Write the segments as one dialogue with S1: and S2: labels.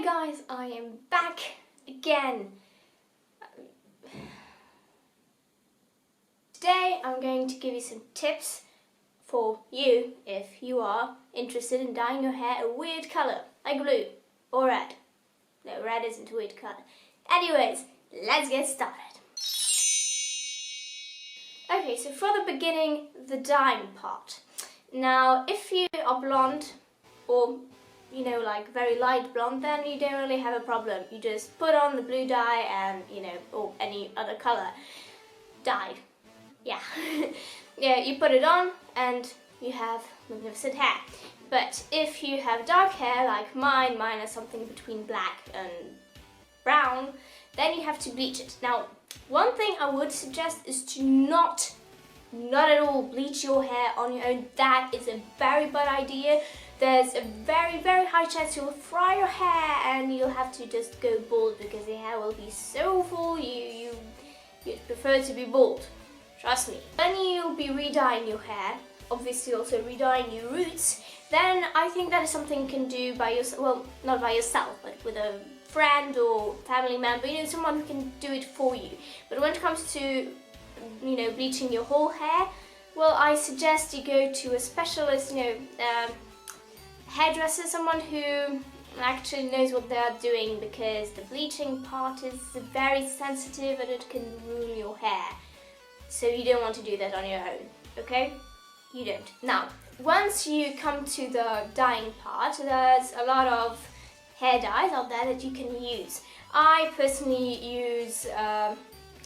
S1: guys, I am back again. Today I'm going to give you some tips for you if you are interested in dyeing your hair a weird colour, like blue or red. No, red isn't a weird colour. Anyways, let's get started. Okay, so for the beginning, the dyeing part. Now, if you are blonde or like very light blonde, then you don't really have a problem. You just put on the blue dye and, or any other color dye. Yeah. Yeah, you put it on and you have magnificent hair. But if you have dark hair like mine is something between black and brown, then you have to bleach it. Now, one thing I would suggest is to not at all bleach your hair on your own. That is a very bad idea. There's a very, very high chance you'll fry your hair and you'll have to just go bald because your hair will be so full you'd prefer to be bald. Trust me. When you'll be re-dyeing your hair, obviously also re-dyeing your roots, then I think that is something you can do by yourself. Well, not by yourself, but with a friend or family member, someone who can do it for you. But when it comes to, bleaching your whole hair, well, I suggest you go to a specialist, hairdresser, someone who actually knows what they are doing, because the bleaching part is very sensitive and it can ruin your hair. So you don't want to do that on your own, okay? You don't. Now, once you come to the dyeing part, there's a lot of hair dyes out there that you can use. I personally use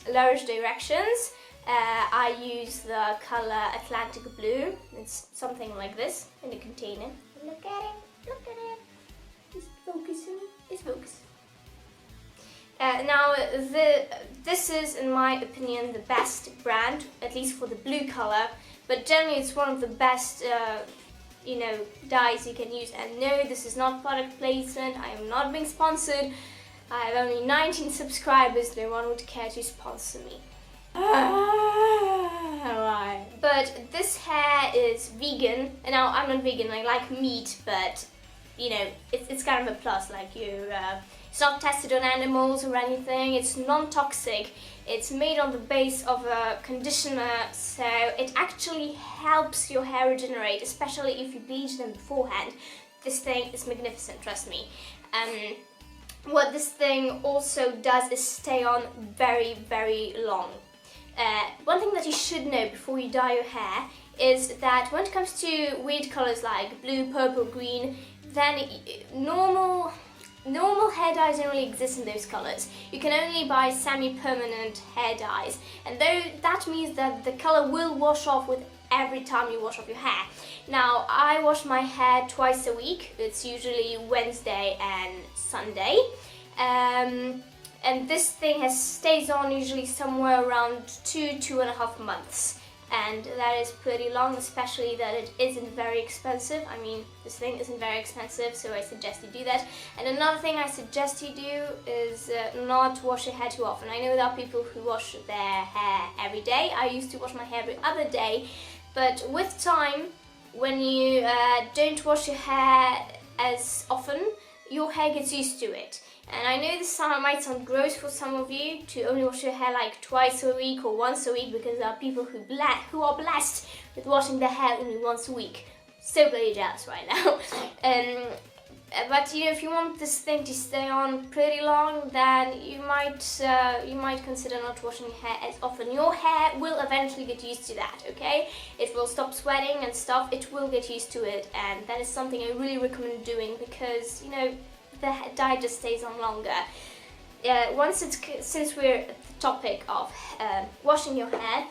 S1: L'Orange Directions. I use the color Atlantic Blue. It's something like this in a container. Look at it, look at it. It's focusing, it's focusing. Now, this is, in my opinion, the best brand, at least for the blue color. But generally, it's one of the best, dyes you can use. And no, this is not product placement. I am not being sponsored. I have only 19 subscribers. No one would care to sponsor me. Right. But this hair is vegan. And now, I'm not vegan. I like meat, but it's kind of a plus. Like it's not tested on animals or anything. It's non-toxic. It's made on the base of a conditioner, so it actually helps your hair regenerate, especially if you bleach them beforehand. This thing is magnificent, trust me. What this thing also does is stay on very, very long. One thing that you should know before you dye your hair is that when it comes to weird colors like blue, purple, green, then normal hair dyes don't really exist in those colors. You can only buy semi-permanent hair dyes, and that means that the color will wash off with every time you wash off your hair. Now, I wash my hair twice a week. It's usually Wednesday and Sunday. And this thing stays on usually somewhere around 2.5 months. And that is pretty long, especially that it isn't very expensive. I mean, this thing isn't very expensive, so I suggest you do that. And another thing I suggest you do is not wash your hair too often. I know there are people who wash their hair every day. I used to wash my hair every other day, but with time, when you don't wash your hair as often, your hair gets used to it. And I know this might sound gross for some of you to only wash your hair like twice a week or once a week, because there are people who are blessed with washing their hair only once a week. So bloody jealous right now. But if you want this thing to stay on pretty long, then you might consider not washing your hair as often. Your hair will eventually get used to that, okay? It will stop sweating and stuff. It will get used to it, and that is something I really recommend doing, because the dye just stays on longer. Since we're at the topic of washing your hair,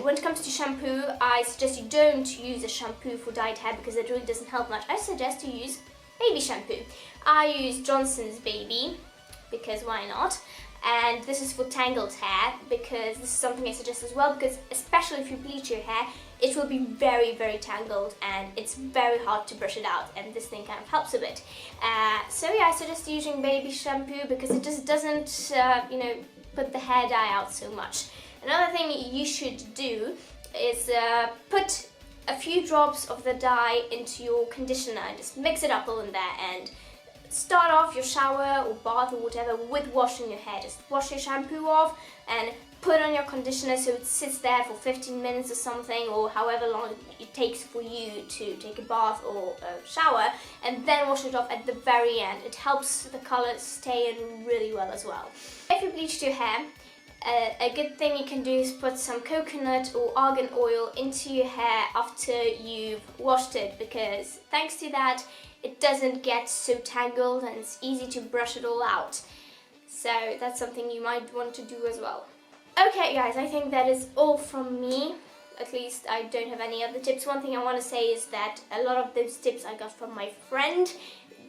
S1: when it comes to shampoo, I suggest you don't use a shampoo for dyed hair, because it really doesn't help much. I suggest you use baby shampoo. I use Johnson's Baby, because why not? And this is for tangled hair, because this is something I suggest as well, because especially if you bleach your hair, it will be very, very tangled and it's very hard to brush it out, and this thing kind of helps a bit. So yeah, I suggest using baby shampoo because it just doesn't, put the hair dye out so much. Another thing you should do is put a few drops of the dye into your conditioner and just mix it up all in there, and start off your shower or bath or whatever with washing your hair. Just wash your shampoo off and put on your conditioner so it sits there for 15 minutes or something, or however long it takes for you to take a bath or a shower, and then wash it off at the very end. It helps the colour stay in really well as well. If you bleached your hair, a good thing you can do is put some coconut or argan oil into your hair after you've washed it, because thanks to that it doesn't get so tangled and it's easy to brush it all out. So that's something you might want to do as well. Okay guys, I think that is all from me. At least I don't have any other tips. One thing I want to say is that a lot of those tips I got from my friend.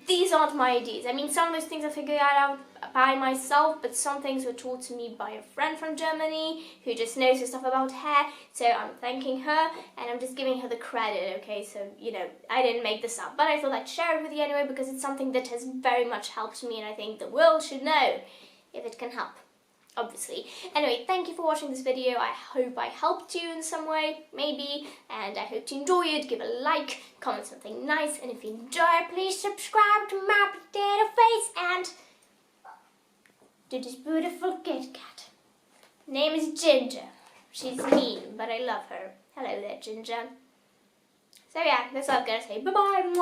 S1: These aren't my ideas. I mean, some of those things I figured out by myself, but some things were taught to me by a friend from Germany who just knows her stuff about hair. So I'm thanking her and I'm just giving her the credit, okay? So, you know, I didn't make this up, but I thought I'd share it with you anyway because it's something that has very much helped me, and I think the world should know if it can help. Obviously. Anyway, thank you for watching this video. I hope I helped you in some way, maybe, and I hope you enjoy it. Give a like, comment something nice, and if you enjoy it, please subscribe to my potato face and to this beautiful Kit Kat. Name is Ginger. She's mean, but I love her. Hello there, Ginger. So yeah, that's all I've got to say. Bye-bye.